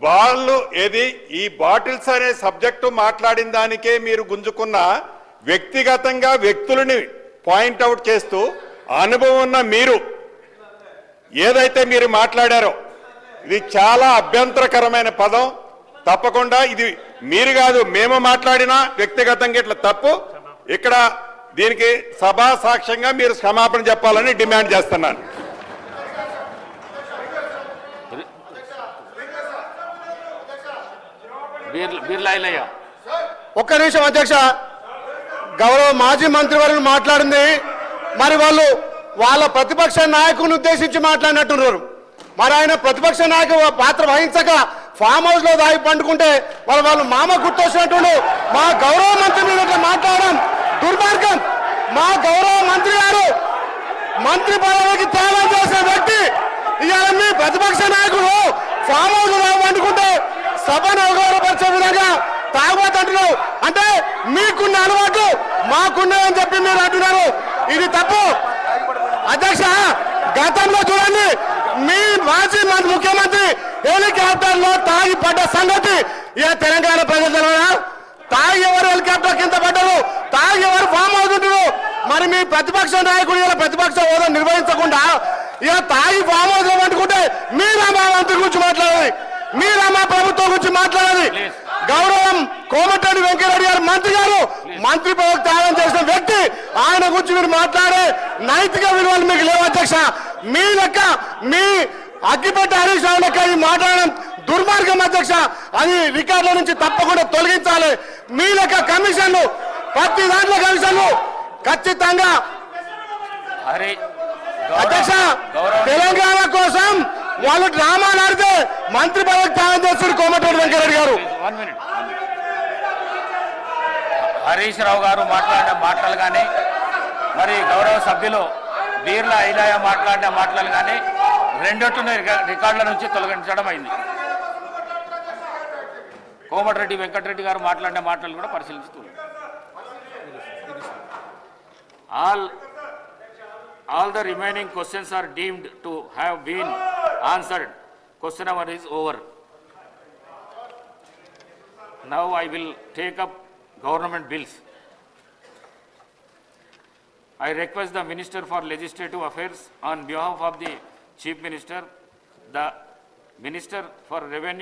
వాళ్ళు ఏది ఈ బాటిల్స్ అనే సబ్జెక్టు మాట్లాడిన దానికే మీరు గుంజుకున్న వ్యక్తిగతంగా వ్యక్తులని పాయింట్అవుట్ చేస్తూ అనుభవం ఉన్న మీరు ఏదైతే మీరు మాట్లాడారో ఇది చాలా అభ్యంతరకరమైన పదం. తప్పకుండా ఇది మీరు కాదు మేము మాట్లాడినా వ్యక్తిగతంగా ఇట్లా తప్పు. ఇక్కడ దీనికి సభా సాక్ష్యంగా మీరు క్షమాపణ చెప్పాలని డిమాండ్ చేస్తున్నాను. ఒక్క నిమిషం అధ్యక్ష, గౌరవ మాజీ మంత్రి వారిని మాట్లాడింది మరి వాళ్ళు వాళ్ళ ప్రతిపక్ష నాయకుని ఉద్దేశించి మాట్లాడినట్టున్నారు. మరి ఆయన ప్రతిపక్ష నాయకు పాత్ర వహించక ఫామ్ హౌస్ లో దాగి పండుకుంటే వాళ్ళు మామ గుర్తొచ్చినట్టు మా గౌరవ మంత్రి మీద మాట్లాడడం దుర్మార్గం. మా గౌరవ మంత్రి గారు మంత్రి పదవికి త్యాగం చేసిన వ్యక్తి ఇవాళ మీ ప్రతిపక్ష నాయకుడు ఫామ్ హౌస్ లో పండుకుంటే సభను అవగౌరవపరిచే విధంగా తాగబోతుంటున్నావు అంటే మీకున్న అలవాటు మాకున్నదని చెప్పి మీరు అంటున్నారు. ఇది తప్పు అధ్యక్ష. గతంలో చూడండి మీ మాజీ ముఖ్యమంత్రి హెలికాప్టర్ లో తాగి పడ్డ సంగతి తెలంగాణ ప్రజలు తెలియదా? తాగి ఎవరు హెలికాప్టర్ కింద పడ్డారు, తాగి ఎవరు ఫామ్ అవుతుంటారు. మరి మీ ప్రతిపక్ష నాయకుడు ఇలా ప్రతిపక్ష హోదా నిర్వహించకుండా ఇక తాగి ఫామ్ హౌస్ లో పట్టుకుంటే మీరా మా మంత్రి గురించి మాట్లాడాలి, మీరా మా ప్రభుత్వం గురించి మాట్లాడాలి. గౌరవం కోమటిరెడ్డి వెంకటరెడ్డి గారు మంత్రి గారు మంత్రి పదవికి త్యాగం చేసిన వ్యక్తి, ఆయన గురించి మీరు మాట్లాడే నైతిక విలువలు మీకు లేవు అధ్యక్ష. మీ లెక్క మీ అగ్గిపెట్టి హరీష్ రావు లెక్క ఈ మాట్లాడడం దుర్మార్గం అధ్యక్ష. అది రికార్డుల నుంచి తప్పకుండా తొలగించాలి. మీ లెక్క కమిషన్లు ప్రతి దాంట్లో కమిషన్లు ఖచ్చితంగా అధ్యక్ష తెలంగాణ కోసం వాళ్ళు డ్రామాలు ఆడితే మంత్రి పదవికి త్యాగం చేస్తారు కోమటిరెడ్డి వెంకటరెడ్డి గారు. హరీష్ రావు గారు మాట్లాడిన మాటలు కానీ మరి గౌరవ సభ్యులు బీర్ల ఐలయ్య మాట్లాడిన మాటలు కానీ రెండొట్టున రికార్డుల నుంచి తొలగించడం అయింది. కోమటిరెడ్డి వెంకటరెడ్డి గారు మాట్లాడిన మాటలు కూడా పరిశీలించుతుంది. All the remaining questions are deemed to have been answered. Question hour is over. Now I will take up government bills. I request the Minister for Legislative Affairs on behalf of the Chief Minister, the Minister for Revenue